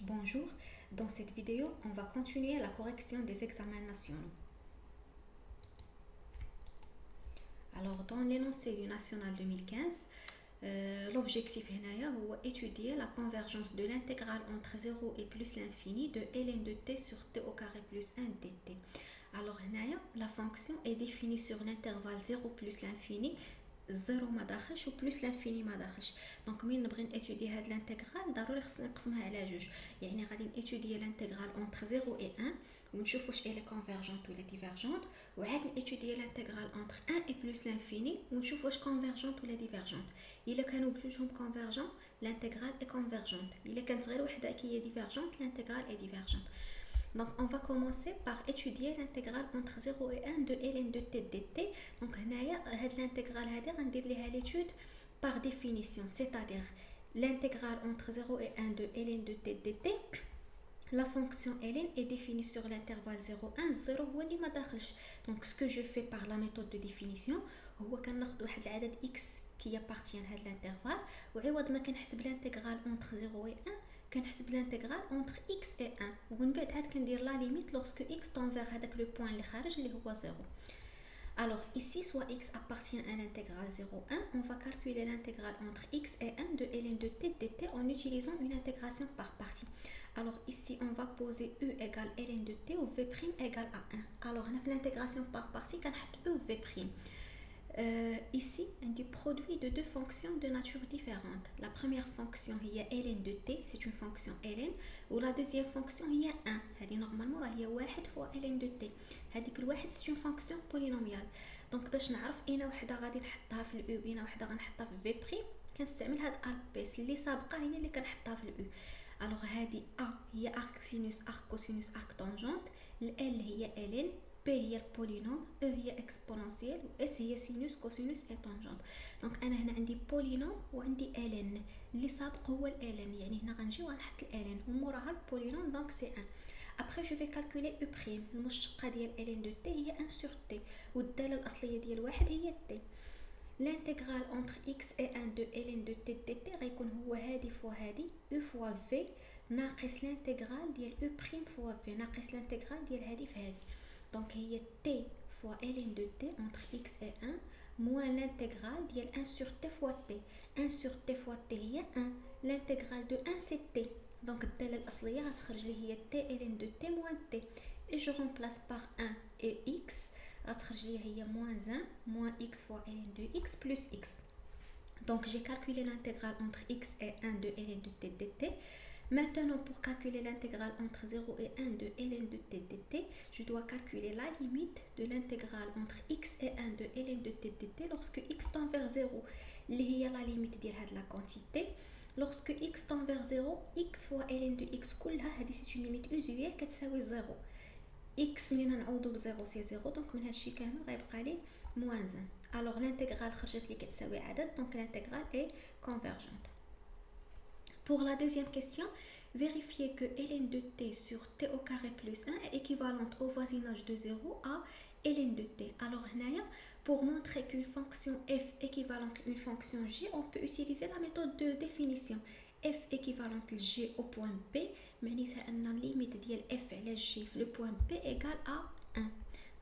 Bonjour, dans cette vidéo, on va continuer la correction des examens nationaux. Alors, dans l'énoncé du National 2015, l'objectif est étudier la convergence de l'intégrale entre 0 et plus l'infini de ln de t sur t au carré plus 1 dt. Alors, la fonction est définie sur l'intervalle 0 plus l'infini 0 ما داخلش و بلس لانفيني ما داخلش. دونك مين نبغي ناتودي هاد الانتغرال ضروري خصني نقسمها على جوج، يعني غادي ناتودي الانتغرال اونتر 0 و 1 ونشوف واش اي كونفيرجونت ولا ديفيرجونت، وعاد ناتودي الانتغرال اونتر 1 et بلس لانفيني ونشوف واش كونفيرجونت ولا ديفيرجونت. الا كانوا بجوجهم كونفيرجون الانتغرال اي كونفيرجونت، الا كانت غير وحده كي هي ديفيرجونت الانتغرال اي ديفيرجونت. Donc, on va commencer par étudier l'intégrale entre 0 et 1 de ln de t dt. Donc, l'intégrale, on va l'étude par définition, c'est-à-dire l'intégrale entre 0 et 1 de ln de t dt. La fonction ln est définie sur l'intervalle 0, 1, 0 هو اللي ما داخلش. Donc, ce que je fais par la méthode de définition, هو كناخد واحد العدد x qui appartient à l'intervalle وعوض ما كنحسب l'intégrale entre 0 et 1 كنحسب l'intégrale entre x et 1 ومن بعد عاد كندير la limite lorsque x tend vers هذاك le point اللي خارج اللي هو 0. Alors ici, soit x appartient à l'intégrale 0, 1, on va calculer l'intégrale entre x et 1 de ln de t dt en utilisant une intégration par partie. Alors ici, on va poser u égale ln de t ou v' égale à 1. Alors on a fait l'intégration par partie, on a u v'. Ici, on dit produit de deux fonctions de nature différente. La première fonction est ln de t, c'est une fonction ln, ou la deuxième fonction est 1. Normalement, il y a 1 fois ln de t. هذيك الواحد c'est une fonction polynomiale. Donc باش نعرف اين وحده غادي نحطها في الاو واين وحده غنحطها في في بريم كنستعمل هاد البيس اللي سابقه هي اللي كنحطها في الاو. الوغ هادي ا هي ارك سينوس ارك كوسينوس ارك طونجونت، ال هي ln، P هي البولينوم، E هي اكسبونونسيال، و S هي سينوس كوسينوس اي طونجونت. دونك انا هنا عندي بولينوم وعندي ln، اللي سابق هو ln، يعني هنا غنجي وغنحط ln وموراها البولينوم دونك سي 1. Après je vais calculer U'. المشتقة ديال ln de t هي 1 sur t والدالة الأصلية ديال واحد هي t. L'intégrale entre x et 1 de ln de t dt غيكون هو هادي فوا هادي U fois v ناقص l'intégrale ديال U' fois v ناقص l'intégrale ديال هادي في هادي. Donc هي t fois ln de t entre x et 1 moins l'intégrale ديال 1 sur t fois t. 1 sur t fois t هي 1. L'intégrale de 1 c'est t. Donc الدالة الأصلية غتخرج لي هي t ln de t moins t. Et je remplace par 1 et x غتخرج لي هي moins 1 moins x fois ln de x plus x. Donc j'ai calculé l'intégrale entre x et 1 de ln de t dt. Maintenant pour calculer l'intégrale entre 0 et 1 de ln de t dt, je dois calculer la limite de l'intégrale entre x et 1 de ln de t dt lorsque x tend vers 0 اللي هي la limite ديال هاد la quantité. Lorsque x tend vers 0, x fois ln de x كلها هذه c'est une limite usuelle كتساوي 0. x منين نعوضو ب 0 سي 0 دونك من هادشي كامل غيبقى لي moins 1. alors l'intégrale خرجت لي كتساوي عدد donc l'intégrale est convergente. Pour la deuxième question, vérifiez que ln de t sur t au carré plus 1 est équivalente au voisinage de 0 à ln de t. Alors pour montrer qu'une fonction f équivalente à une fonction g, on peut utiliser la méthode de définition. f équivalente à g au point b, معناتها أن limite ديال f على g في le point b égale à 1.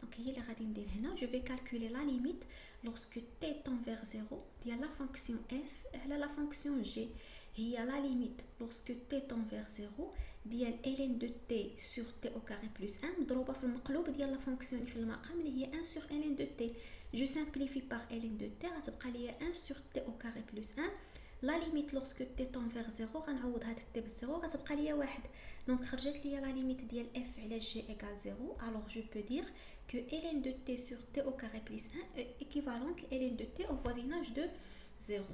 Donc هي اللي غادي ندير هنا. Je vais calculer la limite lorsque t tend vers 0 ديال la fonction f على la fonction g. هي la limite lorsque t tend vers 0 ديال ln de t sur t au carré plus 1 مضروبة في المقلوب ديال la fonction اللي في المقام اللي هي 1 sur ln de t. Je simplifie par ln de t غتبقى لي 1 sur t au carré plus 1. La limite lorsque t tend vers 0 غنعوض هاد t ب0 غتبقى لي 1. Donc خرجت لي la limite ديال f على g égale 0. Alors je peux dire que ln de t sur t au carré plus 1 est équivalente à ln de t au voisinage de 0.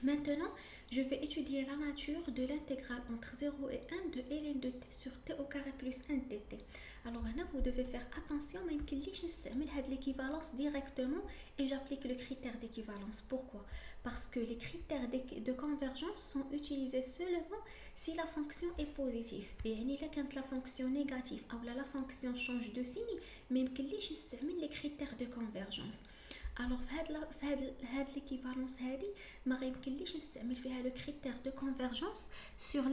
Maintenant, je vais étudier la nature de l'intégrale entre 0 et 1 de ln de t sur t au carré plus 1 dt. Alors là, vous devez faire attention, même que je l'équivalence directement et j'applique le critère d'équivalence. Pourquoi? Parce que les critères de convergence sont utilisés seulement si la fonction est positive. Et quand la fonction négative ou la fonction change de signe, même que je les critères de convergence. الوغ في هاد ليكيفالونس هادي ما غيمكنليش نستعمل فيها لو كريتير دو كونفرجنس sur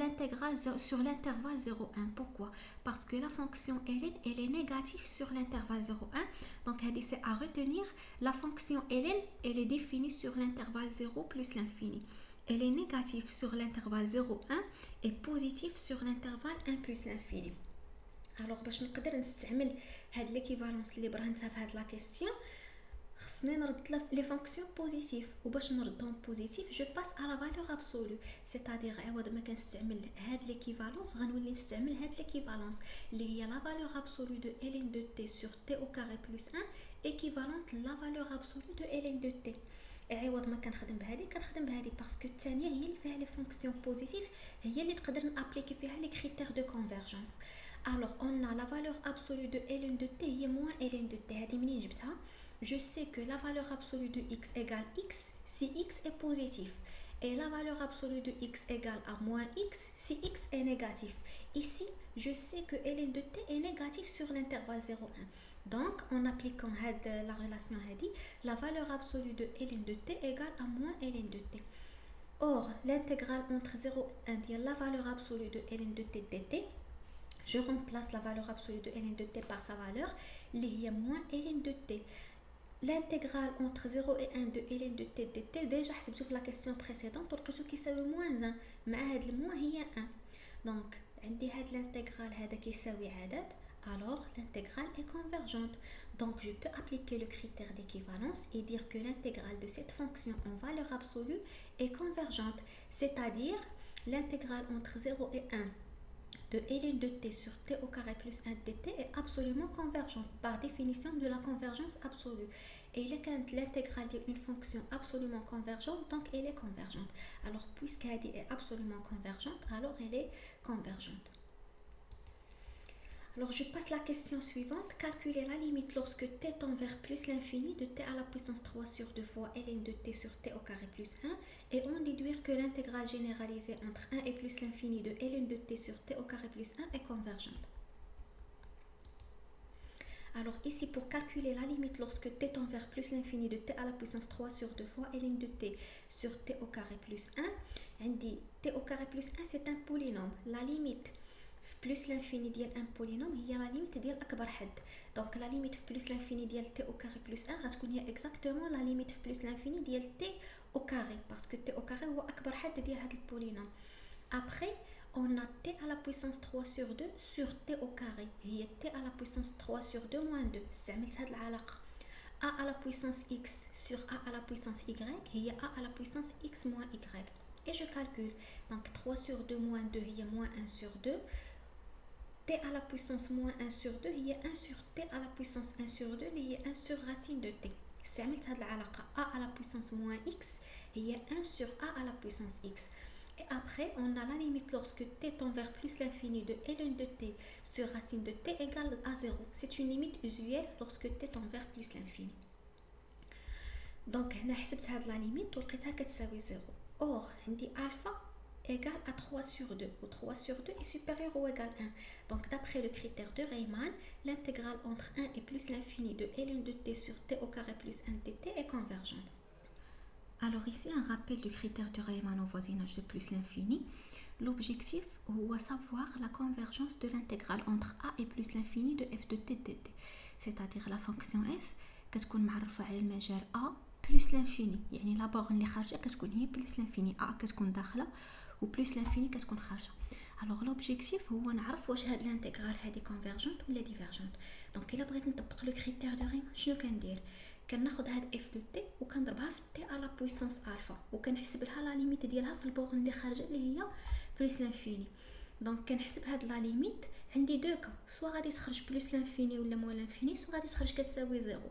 l'intervalle 0,1. Pourquoi? Parce que la fonction ln elle est négative sur l'intervalle 0,1. Donc c'est à retenir, la fonction ln elle est définie sur l'intervalle 0 plus l'infini. Elle est négative sur l'intervalle 0,1 et positive sur l'intervalle 1 plus l'infini. Alors باش نقدر نستعمل هاد ليكيفالونس اللي برهنتها في هاد لا كيسيون خصني نرد لي فونكسيون بوزيتيف، وباش نردهم بوزيتيف جو باس على لا فالور ابسولو، سيتادير عوض ما كنستعمل هاد ليكيفالونس غنولي نستعمل هاد ليكيفالونس اللي هي لا فالور ابسولو دو ln دو تي سور تي او كاري بلس 1 ايكيفالونت لا فالور ابسولو دو ln دو تي. عوض ما كنخدم بهذه كنخدم بهذه باسكو الثانيه هي اللي فيها لي فونكسيون بوزيتيف، هي اللي نقدر نابليكي فيها لي كريتير دو كونفرجنس. Alors on a la valeur absolue de ln de t هي moins ln de t. هذه منين جبتها؟ Je sais que la valeur absolue de x égale x si x est positif et la valeur absolue de x égale à moins x si x est négatif. Ici, je sais que ln de t est négatif sur l'intervalle 0,1. Donc, en appliquant la relation هذه, la valeur absolue de ln de t égale à moins ln de t. Or, l'intégrale entre 0 et 1 dit la valeur absolue de ln de t dt. Je remplace la valeur absolue de ln de t par sa valeur, qui est moins ln de t. L'intégrale entre 0 et 1 de ln de t dt, déjà حسبتو في la question précédente ولقيتو كيساوي moins 1 مع هاد الموان هي 1. Donc عندي هاد l'intégrale هذا كيساوي عدد، alors l'intégrale est convergente. Donc je peux appliquer le critère d'équivalence et dire que l'intégrale de cette fonction en valeur absolue est convergente, c'est-à-dire l'intégrale entre 0 et 1 de ln de t sur t au carré plus 1 dt est absolument convergente par définition de la convergence absolue. Et quand l'intégrale est une fonction absolument convergente, donc elle est convergente. Alors puisqu'elle est absolument convergente, alors elle est convergente. Alors je passe la question suivante. Calculer la limite lorsque t tend vers plus l'infini de t à la puissance 3 sur 2 fois ln de t sur t au carré plus 1 et en déduire que l'intégrale généralisée entre 1 et plus l'infini de ln de t sur t au carré plus 1 est convergente. Alors ici, pour calculer la limite lorsque t tend vers plus l'infini de t à la puissance 3 sur 2 fois ln de t sur t au carré plus 1, on dit t au carré plus 1 c'est un polynôme. La limite plus l'infini ديال un polynôme هي la limite ديال أكبر حد. Donc la limite plus l'infini ديال t au carré plus 1 غتكون هي exactement la limite plus l'infini ديال t au carré parce que t au carré هو أكبر حد ديال هذا البولينوم. Après on a t à la puissance 3 sur 2 sur t au carré هي t à la puissance 3 sur 2 moins 2. استعملت هذه العلاقة. a à la puissance x sur a à la puissance y هي a à la puissance x moins y. Et je calcule. Donc 3 sur 2 moins 2 هي moins 1 sur 2. t à la puissance moins 1 sur 2 هي 1 sur t à la puissance 1 sur 2 اللي هي 1 sur racine de t. استعملت هذه العلاقة a à la puissance moins x هي 1 sur a à la puissance x. Et après, on a la limite lorsque t tend vers plus l'infini de ln de t sur racine de t égale à 0. C'est une limite usuelle lorsque t tend vers plus l'infini. Donc, هنا حسبت هذه la limite ولقيتها كتساوي 0. Or, عندي alpha égale à 3 sur 2, où 3 sur 2 est supérieur ou égal à 1. Donc d'après le critère de Riemann, l'intégrale entre 1 et plus l'infini de ln de t sur t au carré plus 1 dt est convergente. Alors ici un rappel du critère de Riemann au voisinage de plus l'infini. L'objectif est savoir la convergence de l'intégrale entre a et plus l'infini de f de t dt. C'est-à-dire la fonction f كتكون معرفة على المجال a plus l'infini. يعني la borne اللي خارجة كتكون هي plus l'infini. a كتكون داخلة و plus l'infini كتكون خارجة. Alors l'objectif هو نعرف واش هاد الانتغرال هادي convergente ولا divergente. Donc إلا بغيت نطبق لو كريتير دو ريمان شنو كندير؟ كناخذ هاد اف دو تي وكنضربها في تي على بويسونس الفا وكنحسب لها لا ليميت ديالها في البورن اللي خارجه اللي هي بلس لانفيني. دونك كنحسب هاد لا ليميت عندي دو كا، سوا غادي تخرج بلس لانفيني ولا موان لانفيني، سوا غادي تخرج كتساوي زيرو.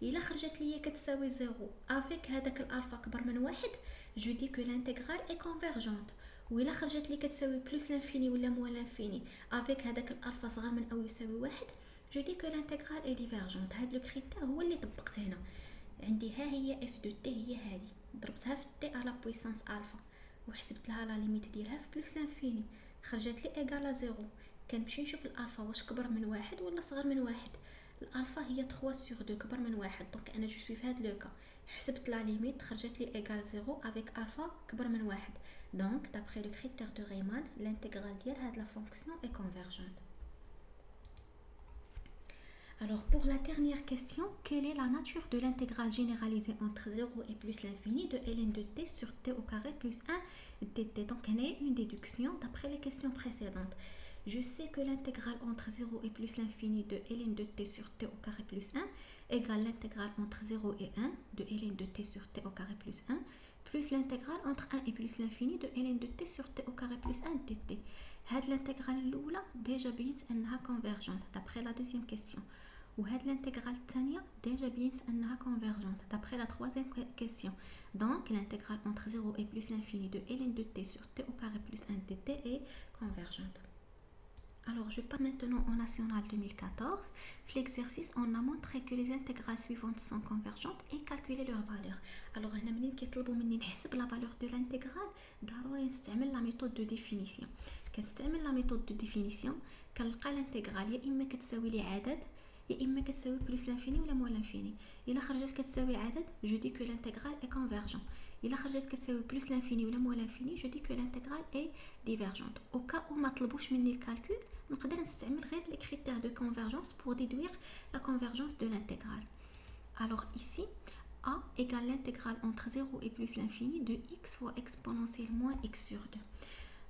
الا خرجت ليا كتساوي زيرو افيك هذاك الالفا اكبر من واحد جو دي كو لانتيغرال اي كونفيرجونت. وإلا خرجت لي كتساوي بلس لانفيني ولا موان لانفيني افيك هذاك الالفا صغر من او يساوي واحد جو دي كو لانتيغرال اي ديفيرجونت. هاد لو كريتير هو اللي طبقت هنا. عندي ها هي اف دو تي هي هذه، ضربتها في تي على بويسانس الفا وحسبت لها لا ليميت ديالها في بلس لانفيني، خرجت لي ايغالا زيرو. كنمشي نشوف الالفا واش كبر من واحد ولا صغر من واحد. الالفا هي 3 sur 2 كبر من واحد. دونك انا جو سوي في هاد لو كا حسبت لا ليميت خرجت لي ايغال 0 افيك الفا كبر من واحد. دونك d'après le critère de Riemann l'intégrale ديال هاد la fonction est convergente. Alors pour la dernière question, quelle est la nature de l'intégrale généralisée entre 0 et plus l'infini de ln de t sur t au carré plus 1 dt. Donc on a une déduction d'après les questions précédentes. Je sais que l'intégrale entre 0 et plus l'infini de ln de t sur t au carré plus 1 égale l'intégrale entre 0 et 1 de ln de t sur t au carré plus 1 plus l'intégrale entre 1 et plus l'infini de ln de t sur t au carré plus 1 dt. هاد l'intégrale الأولى déjà بينت أنها convergente d'après la deuxième question. وهاد l'intégrale الثانية déjà بينت أنها convergente d'après la troisième question. Donc l'intégrale entre 0 et plus l'infini de ln de t sur t au carré plus 1 dt est convergente. Alors je passe maintenant au national 2014. L'exercice, on a montré que les intégrales suivantes sont convergentes et calculer leur valeur. Alors هنا منين كيطلبوا مني نحسب la valeur de l'intégrale ضروري نستعمل la méthode de définition. كنستعمل la méthode de définition كنلقى l'intégrale يا اما كتساوي لي عدد يا اما كتساوي بلس لانفيني ولا موان لانفيني. الا خرجت كتساوي عدد جو دي كو l'intégrale est convergente. الا خرجت كتساوي بلس لانفيني ولا موان لانفيني جو دي كو l'intégrale est divergente. au cas où ما طلبوش مني الكالكول نقدر نستعمل غير les critères de convergence pour déduire la convergence de l'intégrale. Alors ici a égale l'intégrale entre 0 et plus l'infini de x fois exponentielle moins x sur 2.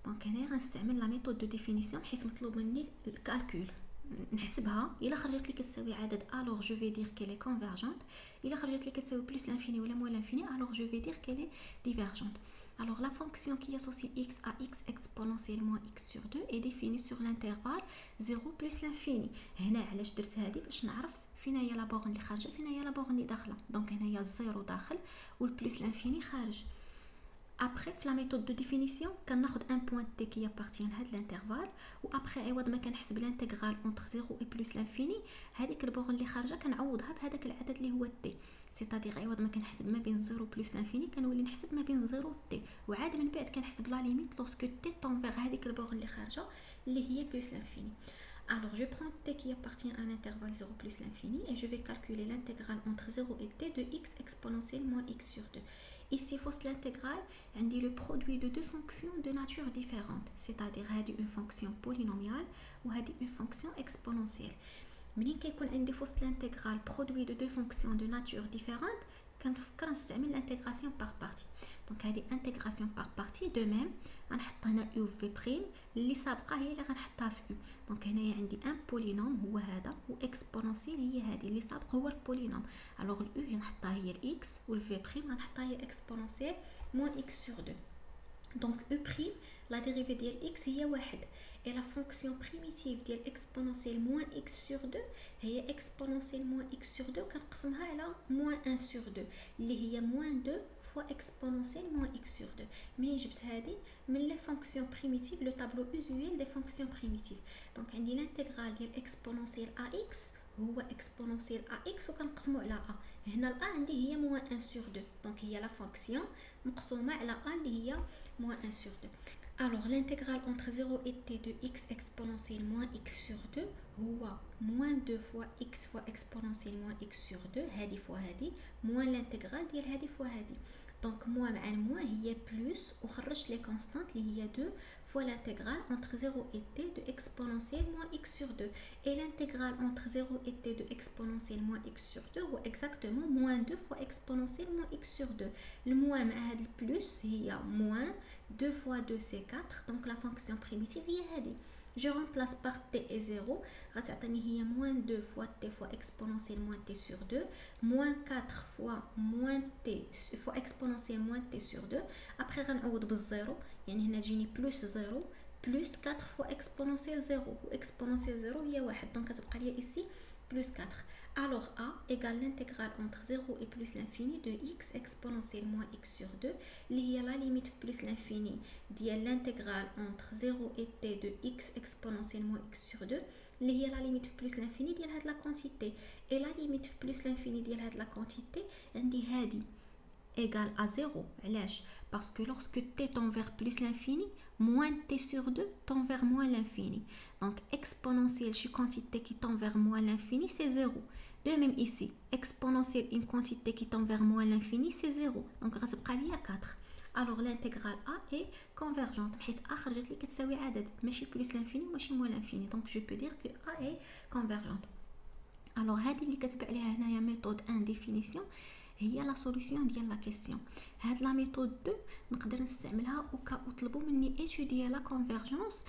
donc هنا غنستعمل la méthode de définition حيت مطلوب مني الكالكول نحسبها. الا خرجت لي كتساوي عدد alors je vais dire qu'elle est convergente. الا خرجت لي كتساوي plus l'infini ولا moins l'infini alors je vais dire qu'elle est divergente. Alors la fonction qui associe x à x exponentielle moins x sur 2 est définie sur l'intervalle 0 plus l'infini. هنا علاش درت هذه باش نعرف فين هي لا بورن اللي خارجه فين هي لا بورن اللي داخله. دونك هنايا الزيرو داخل والبلس l'infini خارج. Après, la méthode de définition, on a un point t qui appartient à l'intervalle. Ou après, on a l'intégrale entre 0 et plus l'infini. هذيك البورن اللي خارجه كنعوضها بهذاك العدد اللي هو t. C'est-à-dire عوض ما كنحسب ما بين 0 plus l'infini كنولي نحسب ما بين 0 و t. وعاد من بعد كنحسب لا ليميت lorsque t tend vers هذيك البورن اللي خارجه اللي هي plus l'infini. Alors, je prends t qui appartient à l'intervalle 0 plus l'infini et je vais calculer l'intégrale entre 0 et t de x exponentielle moins x sur 2. Ici, faut l'intégrale, on dit le produit de deux fonctions de nature différente, c'est-à-dire une fonction polynomiale ou une fonction exponentielle. Mais quand on dit l'intégrale produit de deux fonctions de nature différente, quand on utilise l'intégration par partie. Donc, l'intégration par partie, de même, on a u v prime, اللي سابقة هي اللي غنحطها في u. Donc هنايا عندي un polynôme هو هذا و exponentielle هي هذه اللي سابق هو البولينوم. alors u غنحطها هي x و v prime غنحطها هي exponentielle moins x sur 2. donc u prime la dérivée ديال x هي واحد et la fonction primitive ديال exponentielle moins x sur 2 هي exponentielle moins x sur 2 وكنقسمها على moins 1 sur 2 اللي هي moins 2 fois exponentielle moins x sur 2. منين جبت هذه من les fonctions primitives le tableau usuel des fonctions primitives. donc عندي l'intégrale ديال exponentielle ax هو exponentielle ax وكنقسمو على a. هنا ال a عندي هي moins 1 sur 2 donc هي la fonction مقسومه على a اللي هي moins 1 sur 2. Alors l'intégrale entre 0 et t de x exponentielle moins x sur 2 هو moins 2 fois x fois exponentielle moins x sur 2 هذه fois هذه moins l'intégrale ديال هذه fois هذه. donc moins مع moins هي plus وخرجت les constantes اللي هي 2 fois l'intégrale entre 0 et t de exponentielle moins x sur 2 et l'intégrale entre 0 et t de exponentielle moins x sur 2 هو exactement moins 2 fois exponentielle moins x sur 2. le moins مع هذا plus هي moins 2 fois 2 c'est 4 donc la fonction primitive هي هذه. je remplace par t et 0 غتعطيني هي moins 2 fois t fois exponentielle moins t sur 2 moins 4 fois moins t fois exponentielle moins t sur 2. après غنعوض بالزيرو يعني هنا تجيني plus 0 plus 4 fois exponentielle 0 و exponentielle 0 هي 1 donc كتبقى لي ici plus 4. alors a égale l'intégrale entre 0 et plus l'infini de x exponentielle moins x sur 2 اللي هي la limite plus l'infini ديال l'intégrale entre 0 et t de x exponentielle moins x sur 2 اللي هي la limite plus l'infini ديال هاد la quantité et la limite plus l'infini ديال هاد la quantité عندي هادي égale à 0. Parce que lorsque t tend vers plus l'infini, moins t sur 2 tend vers moins l'infini. Donc exponentielle chez quantité qui tend vers moins l'infini, c'est 0. De même ici, exponentielle une quantité qui tend vers moins l'infini, c'est 0. Donc غتبقى ليا 4. Alors l'intégrale A est convergente حيث A خرجت لي كتساوي عدد ماشي plus l'infini وماشي moins l'infini. Donc je peux dire que A est convergente. Alors هذه اللي كتبع عليها هنايا méthode 1 définition هي لا سوليوشن ديال لا كيسيون. هاد لا ميثود 2 نقدر نستعملها او كا طلبوا مني ايتوديا لا كونفرجونس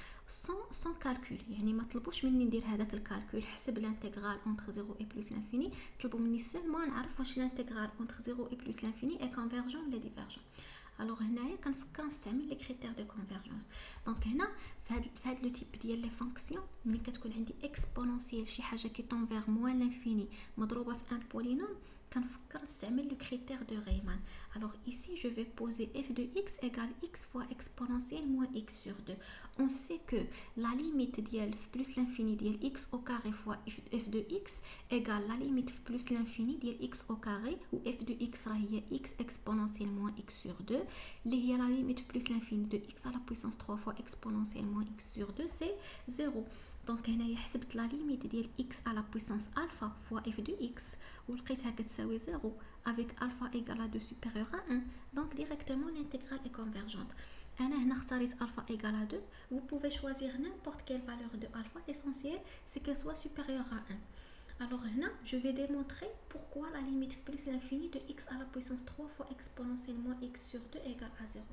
سون كالكول، يعني ما طلبوش مني ندير هذاك الكالكول حسب الانتغرال اونتر 0 اي بلس لانفيني، طلبوا مني سولمون نعرف واش الانتغرال اونتر 0 اي بلس لانفيني اي كونفرجون ولا ديفيرجون. الوغ هنايا كنفكر نستعمل لي كريتير دو كونفرجونس. دونك هنا في هاد لو تيب ديال لي فونكسيون ملي كتكون عندي اكسبونونسيال شي حاجه كي طون فيغ موان لانفيني مضروبه في ان بولينوم كنفكر نستعمل le critère de Riemann. Alors ici je vais poser f de x égale x fois exponentielle moins x sur 2. On sait que la limite dial plus l'infini dial x au carré fois f de x égale la limite plus l'infini dial x au carré où f de x هي x exponentielle moins x sur 2 اللي هي la limite plus l'infini de x à la puissance 3 fois exponentielle moins x sur 2 c'est 0. دونك هنايا حسبت لا ليميت ديال x à la puissance alpha fois f de x ولقيتها كتساوي 0 avec alpha égale à 2 supérieur à 1. donc directement l'intégrale est convergente. انا هنا اختاريت alpha égale à 2. vous pouvez choisir n'importe quelle valeur de alpha, l'essentiel c'est qu'elle soit supérieure à 1. alors هنا je vais démontrer pourquoi la limite plus l'infini de x à la puissance 3 fois exponentielle moins x sur 2 égale à 0.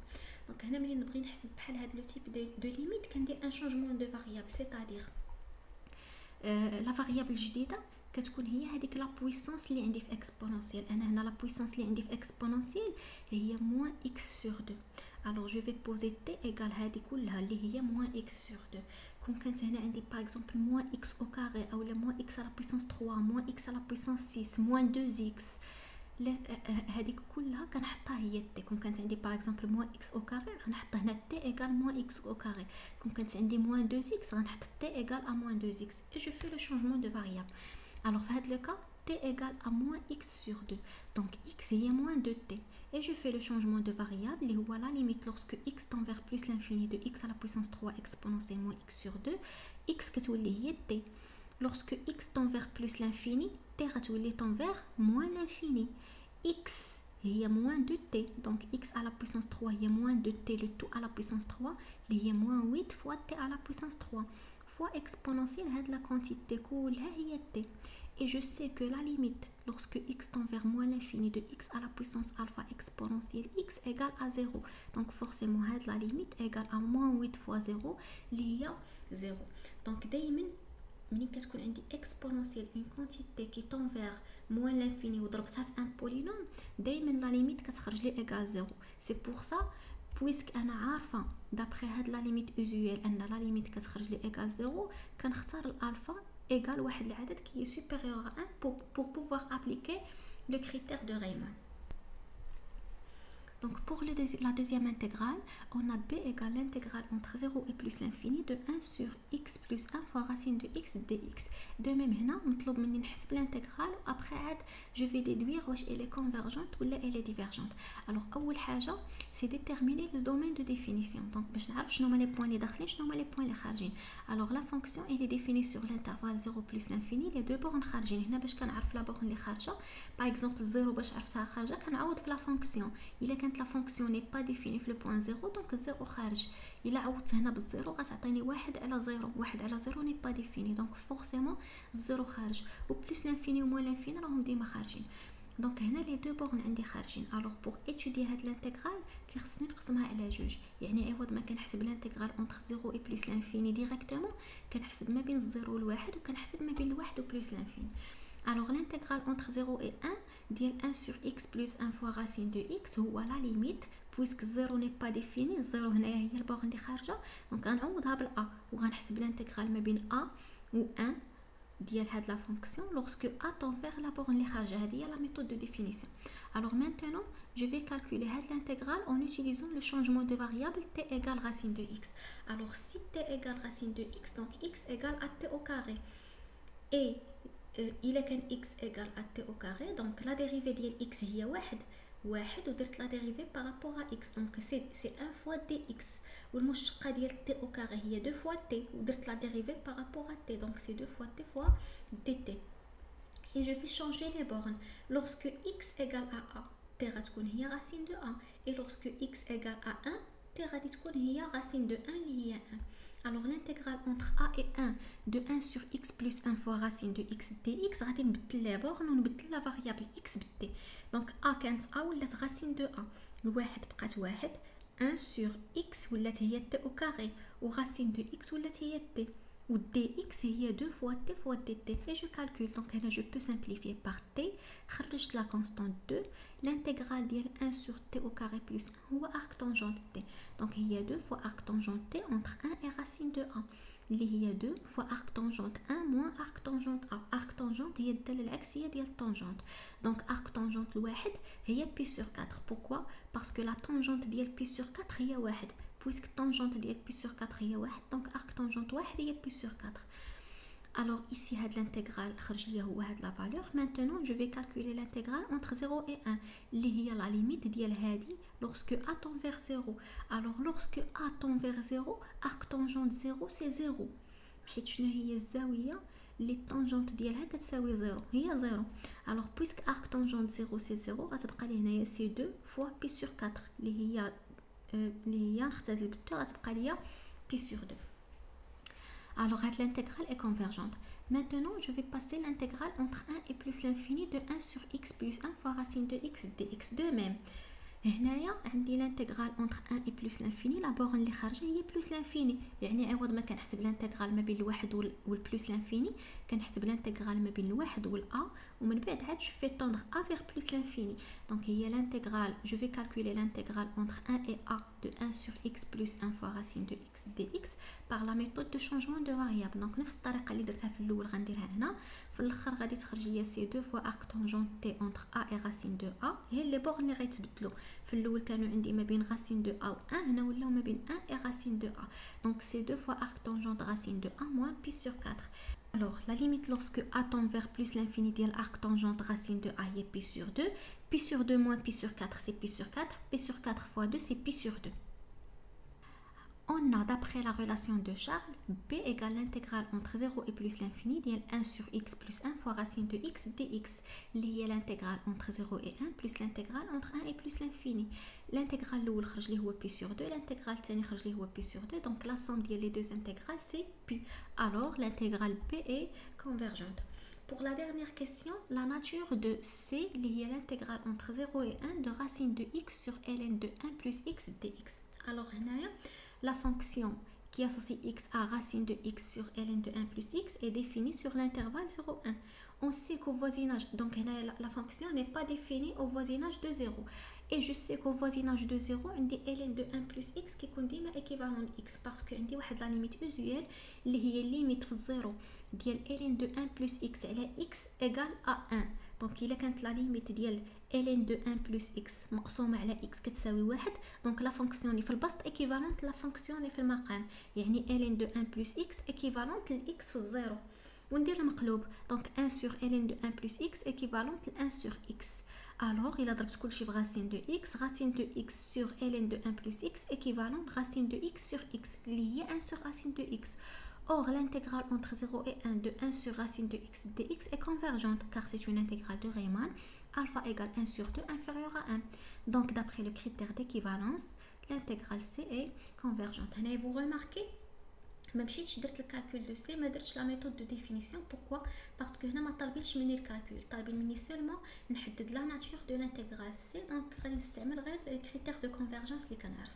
donc هنا ملي نبغي نحسب بحال هاد لو تيب de limite كندير un changement de variable, c'est-à-dire لا فاريابل جديده كتكون هي هذيك لا بويسانس اللي عندي في اكسبونونسيال. انا هنا لا بويسانس اللي عندي في اكسبونونسيال هي موان اكس سور 2. الوغ جو في بوزي تي ايغال هذه كلها اللي هي موان اكس سور 2. كون كانت هنا عندي باغ اكزومبل موان اكس او كاري اولا موان اكس على بويسانس 3 موان اكس على بويسانس 6 موان 2 اكس هذيك كلها كنحطها هي تي. كون كانت عندي باغ اكزومبل موان اكس او كاري غنحط هنا تي ايغال موان اكس او كاري. كون كانت عندي موان 2 اكس غنحط تي ايغال ا موان 2 اكس اي جو في لو شونجمون دو فاريابل. alors في هذا le cas t égale à moins x sur 2. donc x هي moins 2t et je fais le changement de variable اللي هو la limite lorsque x tend vers plus l'infini de x à la puissance 3 exponentielle moins x sur 2 x كتولي هي t. lorsque x tend vers plus l'infini t غتولي tend vers moins l'infini. x هي moins 2t donc x à la puissance 3 هي moins 2t le tout à la puissance 3 اللي هي moins 8 fois t à la puissance 3 fois exponentielle هاد la quantité كلها هي t. et je sais que la limite lorsque x tend vers moins l'infini de x à la puissance alpha exponentielle x égale à 0. donc forcément هاد la limite égale à moins 8 fois 0 اللي هي 0. donc دايما ملي كتكون عندي exponentielle une quantité qui tend vers moins l'infini وضربتها في un polynôme دايما la limite كتخرج لي égale 0. c'est pour ça puisque انا عارفه d'après هاد la limite usuelle ان la limite كتخرج لي égale 0 كنختار الالفا égale واحد العدد qui est supérieur à 1 pour pouvoir appliquer le critère de Riemann. Donc pour la deuxième intégrale, on a b égale l'intégrale entre 0 et plus l'infini de 1 sur x plus 1 fois racine de x dx. De même هنا مطلوب مني نحسب l'intégrale après عاد je vais déduire واش elle est convergente ou elle est divergente. alors اول حاجه c'est déterminer le domaine de définition. donc باش نعرف شنو هما les points اللي داخلين شنو هما les points اللي خارجين. alors la fonction elle est définie sur l'intervalle 0 plus l'infini les deux bornes خارجين. هنا باش كنعرف لا borne اللي خارجه par exemple 0 باش عرفتها خارجه كنعوض في لا fonction. الا كانت la fonction n'est pas définie في le point 0 donc 0 خارج. إلا عوضت هنا بالزيرو غتعطيني 1 على 0. 1 على 0 n'est pas défini donc forcément 0 خارج و plus l'infini و moins l'infini راهم ديما خارجين. دونك هنا لي دو بورن عندي خارجين. الوغ بوغ اتودي هاد الانتغرال كيخصني نقسمها على جوج، يعني عوض ما كنحسب الانتغرال اونتر 0 و بلس لانفيني ديريكتومون كنحسب ما بين 0 و 1 وكنحسب ما بين 1 و بلس لانفيني. alors l'intégrale entre 0 et 1 ديال 1 sur x plus 1 fois racine de x هو la limite puisque 0 n'est pas défini. 0 هنايا هي البورن اللي خارجه دونك غنعوضها بالا وغنحسب الانتغرال ما بين a و 1 ديال هاد لا فونكسيون lorsque a tend vers la borne اللي خارجه. هذه هي la méthode de définition. alors maintenant je vais calculer هاد l'intégrale en utilisant le changement de variable t égale racine de x. alors si t égale racine de x donc x égale à t au carré et إلا كان x égale à t au carré donc la dérivée ديال x هي 1 واحد ودرت لا ديريفي بارابور ا اكس، دونك سي ان فوا دي اكس، والمشتقه ديال تي او كاري هي دو فوا تي ودرت لا dérivée par rapport à t, donc c'est 2 fois t fois dt. Et je vais changer les bornes. Lorsque x égale à a, t غتكون هي racine de a, et lorsque x égale à 1, t غادي تكون هي racine de 1 اللي هي 1. Alors l'intégrale entre a et 1 de 1 sur x plus 1 fois racine de x dx غادي نبدل لي بورن ونبدل لا فاريابل x ب t. Donc a كانت a ولات racine de a، الواحد بقات واحد، 1 sur x ولات هي t au carré، و racine de x ولات هي t، و dx هي 2 fois t fois dt. Et je calcule، donc هنا je peux simplifier par t، خرجت la constante 2، l'intégrale ديال 1 sur t au carré plus 1 هو arc tangente t، donc هي 2 fois arc tangente t entre 1 et racine de a اللي هي 2 fois arc tangente 1 moins arc tangente a. arc tangente هي الدالة العكسية ديال tangente، donc arc tangente الواحد هي pi sur 4. Pourquoi? Parce que la tangente ديال pi sur 4 هي واحد، puisque tangente ديال pi sur 4 هي واحد، donc arc tangente واحد هي pi sur 4. Alors ici هاد l'intégrale خرج ليا هو هاد la valeur. Maintenant je vais calculer l'intégrale entre 0 et 1 اللي هي la limite ديال هادي lorsque a tend vers 0. Alors lorsque a tend vers 0 arc tangente 0 c'est 0، حيت شنو هي الزاوية اللي التانجونت ديالها كتساوي 0 هي 0. alors puisque arc tangente 0 c'est 0 غتبقى لي هنايا سي 2 fois pi sur 4 اللي هي نختزل بالتو غتبقى ليا pi sur 2. Alors l'intégrale est convergente. Maintenant je vais passer l'intégrale entre 1 et plus l'infini de 1 sur x plus 1 fois racine de x dx. De même هنايا عندي l'intégrale entre 1 et plus l'infini، لا بورن اللي خارجه هي plus l'infini، يعني عوض ما كنحسب الانتغرال ما بين الواحد والبلوس l'infini كنحسب الانتغرال ما بين الواحد والa، ومن بعد عاد je fais tendre a vers plus l'infini. donc هي l'intégrale، je vais calculer l'intégrale entre 1 et a de 1 sur x plus 1 fois racine de x dx par la méthode de changement de variable. donc نفس الطريقه اللي درتها في الاول غنديرها هنا، في الاخر غادي تخرج ليا سي 2 fois arc tangente t entre a et racine de a. هي لي بورن اللي غيتبدلوا، في الاول كانوا عندي ما بين racine de a و 1، هنا ولاو ما بين 1 et racine de a. donc c'est 2 fois arc tangente racine de a moins pi sur 4. alors la limite lorsque a tend vers plus l'infini ديال arc tangente racine de a هي pi sur 2، pi sur 2 moins pi sur 4 c'est pi sur 4، pi sur 4 fois 2 c'est pi sur 2. On a, d'après la relation de Charles, b égale l'intégrale entre 0 et plus l'infini de 1 sur x plus 1 fois racine de x dx liée à l'intégrale entre 0 et 1 plus l'intégrale entre 1 et plus l'infini. L'intégrale الاول خرج لي هو pi sur 2، l'intégrale الثاني خرج لي هو pi sur 2، donc la somme ديال les deux intégrales c'est pi. alors l'intégrale b est convergente. Pour la dernière question, la nature de c liée à l'intégrale entre 0 et 1 de racine de x sur ln de 1 plus x dx. alors هنايا la fonction qui associe x à racine de x sur ln de 1 plus x est définie sur l'intervalle 0,1. On sait qu'au voisinage, donc la fonction n'est pas définie au voisinage de 0. Et je sais qu'au voisinage de 0, on dit ln de 1 plus x qui est équivalent de x, parce qu'on dit la limite usuelle, qui est limite 0, ديال ln de 1 plus x على x égale à 1. donc il كانت la limite ديال ln de 1 plus x مقسومه على x كتساوي 1، donc la fonction اللي في البسط équivalente la fonction اللي في المقام، يعني ln de 1 plus x équivalente ل x في الزيرو، وندير المقلوب، donc 1 sur ln de 1 plus x équivalente ل 1 sur x. alors il a ضربت كلشي في racine de x، racine de x sur ln de 1 plus x équivalent racine de x sur x اللي هي 1 sur racine de x. Or, l'intégrale entre 0 et 1 de 1 sur racine de x dx est convergente car c'est une intégrale de Riemann, alpha égale 1 sur 2 inférieur à 1. Donc, d'après le critère d'équivalence, l'intégrale c est convergente. Et vous remarquez, ما مشيتش درت الكالكول دو سي، ما درتش لا ميثود دو ديفينيسيون. بوركوا؟ باسكو هنا ما طالبينش مني الكالكول، طالبين مني سولمون نحدد لا ناتور دو لانتيغرال سي، دونك غادي نستعمل غير الكريتير دو كونفرجنس اللي كنعرف.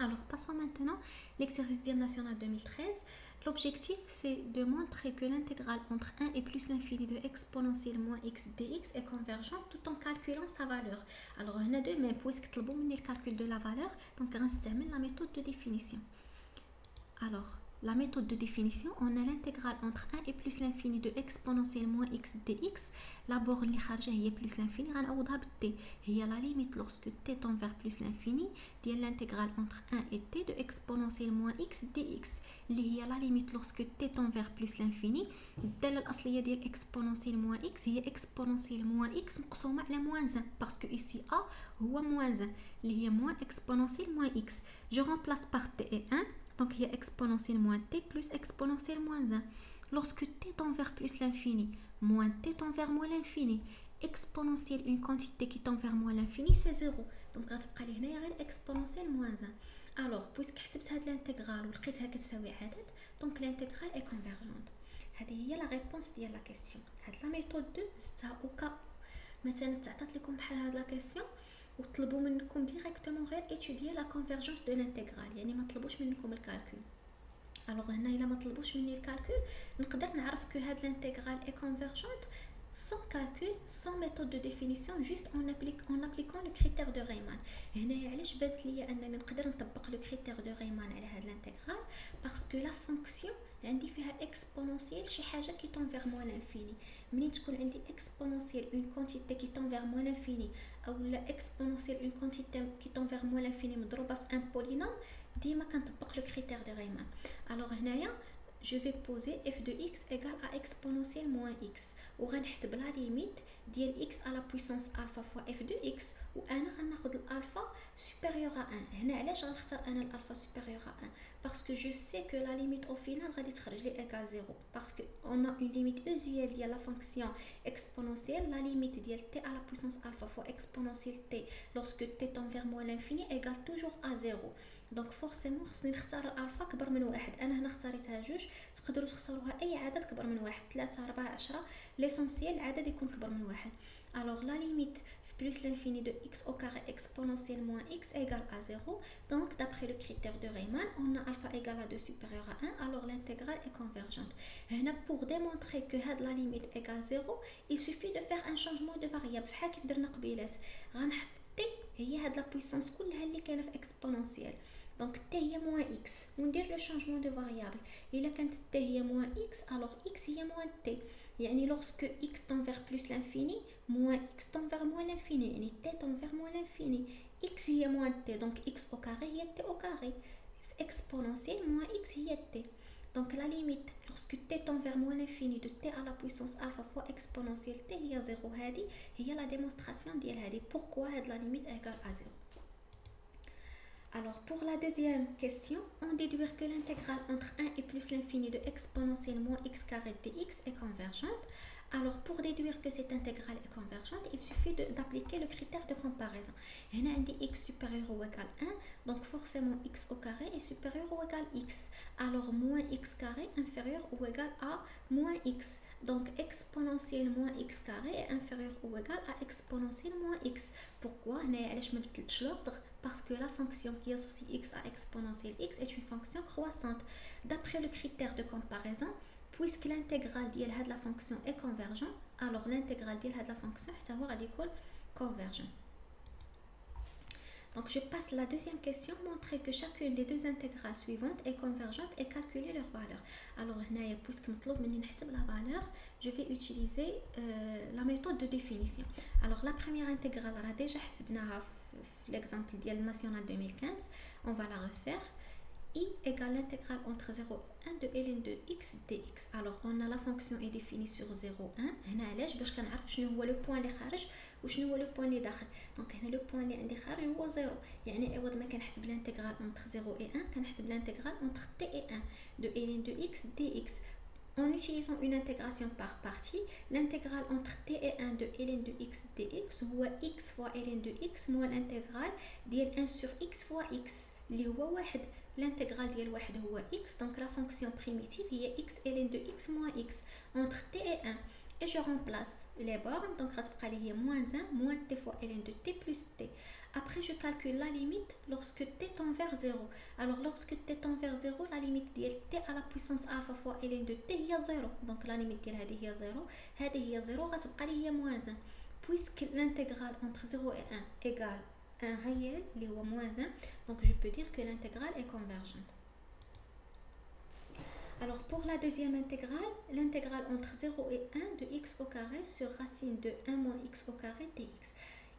Alors passons maintenant l'exercice Diam national 2013. L'objectif c'est de montrer que l'intégrale entre 1 et plus l'infini de exponentielle moins x dx est convergente tout en calculant sa valeur. Alors on a deux, mais puisque طلبوا مني le calcul de la valeur, donc غنستعمل la méthode de définition. Alors la méthode de définition, on a l'intégrale entre 1 et plus l'infini de exponentielle moins x dx. La borne اللي خارجه هي plus l'infini غنعوضها ب t. هي la limite lorsque t tend vers plus l'infini ديال l'intégrale entre 1 et t de exponentielle moins x dx اللي هي la limite lorsque t tend vers plus l'infini. الداله الاصليه ديال exponentielle moins x هي exponentielle moins x مقسومه على moins 1 parce que ici a هو moins 1 اللي هي moins exponentielle moins x. Je remplace par t et 1. Donc, il y a exponentielle moins t plus exponentielle moins 1. Lorsque t tend vers plus l'infini, moins t tend vers moins l'infini. Exponentielle, une quantité qui tend vers moins l'infini, c'est 0. Donc, il y a exponentielle moins 1. Alors, puisque je vais l'intégrale ou donc l'intégrale est convergente. C'est la réponse de la question. La méthode 2, c'est au cas où. Maintenant, je vais la question. وطلبوا منكم ديريكتومون غير étudier la convergence de l'intégrale يعني ما طلبوش منكم الكالكول. الوغ هنا الا ما طلبوش مني الكالكول نقدر نعرف كو هاد l'intégrale est convergente sans calcul sans méthode de définition juste en appliquant le critère de Riemann. هنا علاش بانت ليا انني نقدر نطبق le critère de Riemann على هاد l'intégrale parce que la fonction عندي فيها exponentielle شي حاجه qui tend vers moins l'infini. منين تكون عندي exponentielle une quantité qui tend vers moins l'infini او لا exponentielle une quantité qui tend vers moins l'infini مضروبه في un polynôme ديما كنطبق le critère de Riemann. alors هنايا je vais poser f de x égale à exponentielle moins x وغنحسب la limite ديال x à la puissance alpha fois f de x وانا غناخذ الالفا supérieur à 1. هنا علاش غنختار انا الالفا supérieur à 1 parce que je sais que la limite au final غادي تخرج لي égale 0 parce que on a une limite usuelle ديال la fonction exponentielle. La limite ديال t à la puissance alpha fois exponentielle t lorsque t tend vers moins l'infini égale toujours à 0. دونك فورسيمون خصني نختار الالفا كبر من واحد. انا هنا اختاريتها جوج تقدروا تختاروها اي عدد كبر من واحد 3 4 10 ليسونسيال العدد يكون كبر من واحد. alors la limite plus l'infini de x au carré exponentielle moins x égale à 0. donc d'après le critère de Riemann on a alpha égale à 2 supérieur à 1 alors l'intégrale est convergente. هنا pour démontrer que had la limite égale 0 il suffit de faire un changement de variable بحال كيف درنا قبيلات. غنحط t هي هاد لا بويسونس كلها اللي كاينه في exponentielle donc t هي moins x وندير le changement de variable. الا كانت t هي moins x alors x هي moins t يعني lorsque x tend vers plus l'infini moins x tend vers moins l'infini يعني t tend vers moins l'infini x هي moins t donc x au carré هي t au carré exponentielle moins x هي t. donc la limite lorsque t tend vers moins l'infini de t à la puissance alpha fois exponentielle t هي 0. هذه هي la démonstration ديال هذه pourquoi هاد la limite égale à 0. Alors pour la deuxième question, on déduit que l'intégrale entre 1 et plus l'infini de exponentielle moins x carré dx est convergente. Alors pour déduire que cette intégrale est convergente, il suffit d'appliquer le critère de comparaison. Là, on dit x supérieur ou égal 1, donc forcément x au carré est supérieur ou égal x. Alors moins x carré inférieur ou égal à moins x. Donc exponentielle moins x carré est inférieur ou égal à exponentielle moins x. Pourquoi? Parce que la fonction qui associe x à exponentielle x est une fonction croissante. D'après le critère de comparaison, puisque l'intégrale de la fonction est convergente, alors l'intégrale de la fonction est convergente. Donc je passe à la deuxième question, montrer que chacune des deux intégrales suivantes est convergente et calculer leur valeur. Alors puisque la valeur, je vais utiliser la méthode de définition. Alors la première intégrale, on a déjà l'exemple de national 2015, on va la refaire. I égale l'intégrale entre 0 et 1 de ln de x dx. Alors on a la fonction est définie sur 0 1. هنا علاش باش كنعرف شنو هو لو بوين اللي خارج وشنو هو لو بوين اللي داخل. دونك هنا لو بوين اللي عندي خارج هو 0 يعني عوض ما كنحسب l'intégrale entre 0 et 1 كنحسب l'intégrale entre t et 1 de ln de x dx. En utilisant une intégration par partie, l'intégrale entre t et 1 de ln de x dx هو x fois ln de x moins l'intégrale ديال 1 sur x fois x اللي هو واحد. L'intégrale ديال واحد هو x, donc la fonction primitive هي x ln de x moins x entre t et 1. Et je remplace les bornes, donc غتبقى لي هي moins 1 moins t fois ln de t plus t. Après je calcule la limite lorsque t tend vers 0. Alors lorsque t tend vers 0, la limite ديال t à la puissance alpha fois ln de t هي 0. Donc la limite ديال هذه هي 0, هذه هي 0 غتبقى لي هي moins 1. Puisque l'intégrale entre 0 et 1 égale un réel, les moins 1, donc je peux dire que l'intégrale est convergente. la deuxième intégrale, l'intégrale entre 0 et 1 de x au carré sur racine de 1 moins x au carré dx.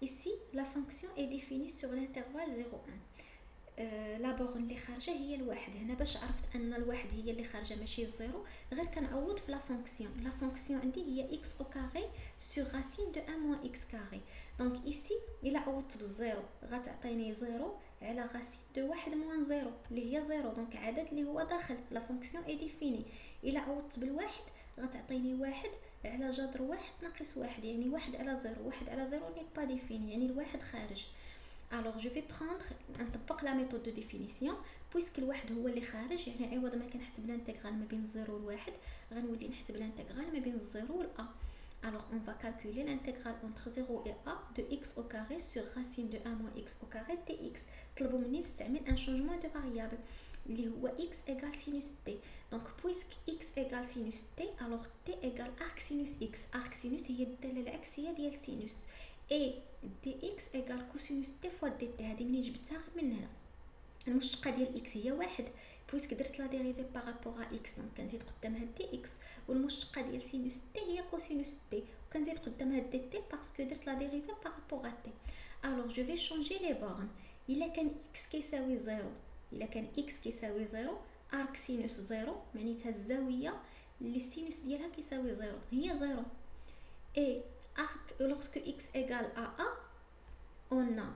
Ici, la fonction est définie sur l'intervalle 0,1. لا بورن اللي خارجه هي الواحد. هنا باش عرفت ان الواحد هي اللي خارجه ماشي الزيرو، غير كنعوض في لا فونكسيون عندي هي x au carré sur racine de 1 moins x carré. دونك ici الا عوضت بالزيرو غتعطيني زيرو على راسين دو واحد موان زيرو اللي هي زيرو، دونك عدد اللي هو داخل لا فونكسيون اي ديفيني. الا عوضت بالواحد غتعطيني واحد على جذر واحد ناقص واحد، يعني واحد على زيرو. واحد على زيرو ني با ديفيني، يعني الواحد خارج. Alors je vais prendre نطبق لا ميثود دو ديفينيسيون بويسك الواحد هو اللي خارج، يعني عوض ما كنحسب الانتغرال ما بين الزيرو والواحد غنولي نحسب الانتغرال ما بين الزيرو والأ. Alors on va calculer l'intégrale entre 0 et a de x au carré sur racine de 1 moins x au carré dx. طلبوا مني نستعمل un changement de variable اللي هو x égale sinus t. Donc puisque x égale sinus t, alors t égale arc sinus x. Arc sinus هي الدالة العكسية ديال sinus. et dx égale cosinus t fois dt. هذه منين جبتها؟ غير من هنا. المشتقة ديال x هي واحد بويسك درت لا ديريفي بارابور ا x، دونك كنزيد قدامها دي x. والمشتقة ديال سينوس t هي كوسينوس t، وكنزيد قدامها دي t باسكو درت لا ديريفي بارابور ا t. alors je vais changer les bornes. الا كان x كيساوي زيرو، الا كان x كيساوي زيرو arc sinus زيرو معناتها الزاوية اللي السينوس ديالها كيساوي زيرو هي زيرو. et arc lorsque x égale à a on a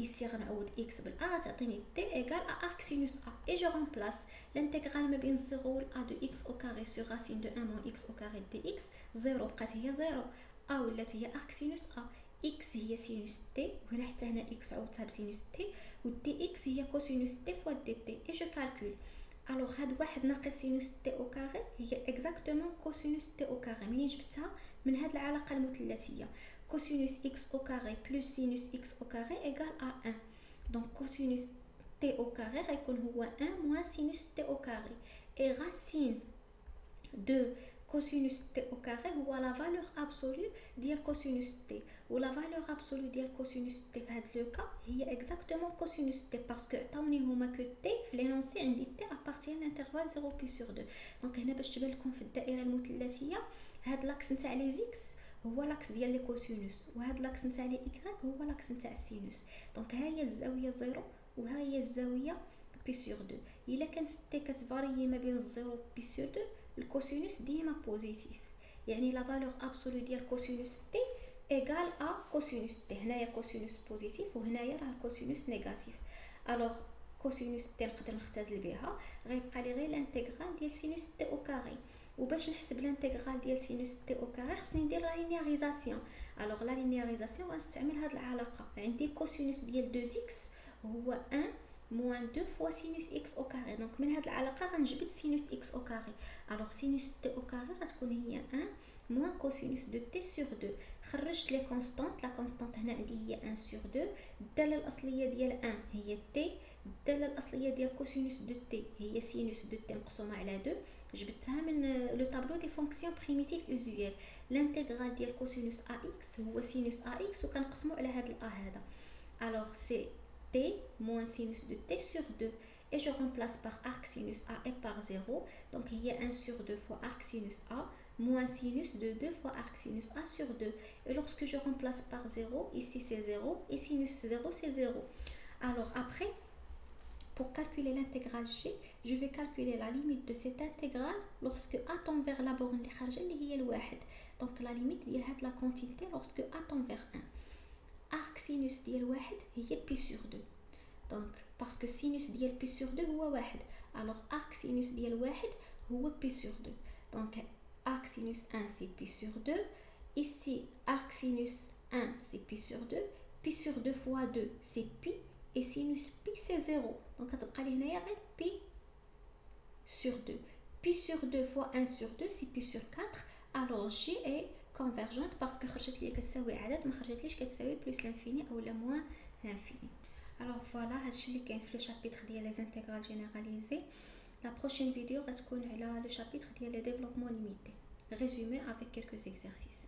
ici غنعوض x بالa غتعطيني t égale à arc sinus a et je remplace l'intégrale ما بين 0 و a de x au carré sur racine de 1 moins x au carré dx. 0 بقات هي 0، a ولات هي arc sinus a، x هي sinus t وهنا حتى هنا x عوضتها بسينوس t، و dx هي cosinus t fois dt et je calcule. alors هاد واحد ناقص سينوس t au carré هي exactement cosinus t au carré. منين جبتها؟ من هاد العلاقة المثلثية cosinus x au carré plus sinus x au carré égale à 1. donc cosinus t au carré غيكون هو 1 moins sinus t au carré et racine de cosinus t au carré هو la valeur absolue ديال cosinus t، و la valeur absolue ديال cosinus t في هاد لو كا هي exactement cosinus t باسكو عطاوني هما كو t في لينونسي عندي t appartient à l'intervalle 0 pi sur 2. دونك هنا باش تبان لكم في الدائرة المثلثية هاد لاكس نتاع لي زيكس هو لاكس ديال لي كوسينوس، وهاد لاكس نتاع لي ايكغيك هو لاكس نتاع السينوس. دونك ها هي الزاويه زيرو وها هي الزاويه بي سور 2. الا كانت تي كتفاريي ما بين الزيرو بي سور 2 الكوسينوس ديما بوزيتيف، يعني لا فالور ابسولو ديال كوسينوس تي ايغال ا كوسينوس تي. هنايا كوسينوس بوزيتيف وهنايا راه الكوسينوس نيجاتيف. الوغ كوسينوس تي نقدر نختزل بها، غيبقى لي غير الانتغرال ديال سينوس تي او كاري. وباش نحسب الانتغرال ديال سينوس تي او كاري خصني ندير لا لينياريزاسيون. الوغ لا لينياريزاسيون غنستعمل هاد العلاقه، عندي كوسينوس ديال 2 اكس هو 1 موان 2 فوا سينوس اكس او كاري. دونك من هاد العلاقه غنجبد سينوس اكس او كاري. الوغ سينوس تي او كاري غتكون هي 1 موان كوسينوس دو تي سور 2. خرجت لي كونستانت، لا كونستانت هنا عندي هي 1 سور 2. الداله الاصليه ديال 1 هي تي، الداله الاصليه ديال كوسينوس دو تي هي سينوس دو تي مقسومه على 2. جبتها من لو طابلو دي فونكسيون بريميتيف اوزويال. الانتغرال ديال كوسينوس ا اكس هو سينوس ا اكس وكنقسمو على هاد الا هذا. الوغ سي t moins sinus de t sur 2 et je remplace par arc sinus a et par 0. donc il y a 1 sur 2 fois arc sinus a moins sinus de 2 fois arc sinus a sur 2. et lorsque je remplace par 0, ici c'est 0 et sinus 0 c'est 0. alors après, pour calculer l'intégrale g, je vais calculer la limite de cette intégrale lorsque a tend vers la borne اللي خارجه اللي هي الواحد. donc la limite ديال هاد la quantité lorsque a tend vers 1. arc sinus ديال واحد هي بي سور 2. دونك باسكو sinus ديال بي سور 2 هو واحد، الوغ arc sinus ديال واحد هو بي سور 2. دونك arc sinus 1 سي بي سور 2. ici arc sinus 1 c'est pi sur 2. pi sur 2 fois 2 c'est pi et sinus pi c'est 0. دونك كتبقى لي هنايا غير pi sur 2. pi sur 2 fois 1 sur 2 c'est pi sur 4. alors g est convergente باسكو خرجت لي كتساوي عدد، ما خرجتليش كتساوي بلس لانفيني اولا موان لانفيني. الوغ فوالا هادشي اللي كاين في لو شابيتر ديال لي انتغرال جينيراليزي. لا بروشين فيديو غتكون على لو شابيتر ديال لي ديفلوبمون ليميتي ريزومي افيك كيلكو زيكزارسيس.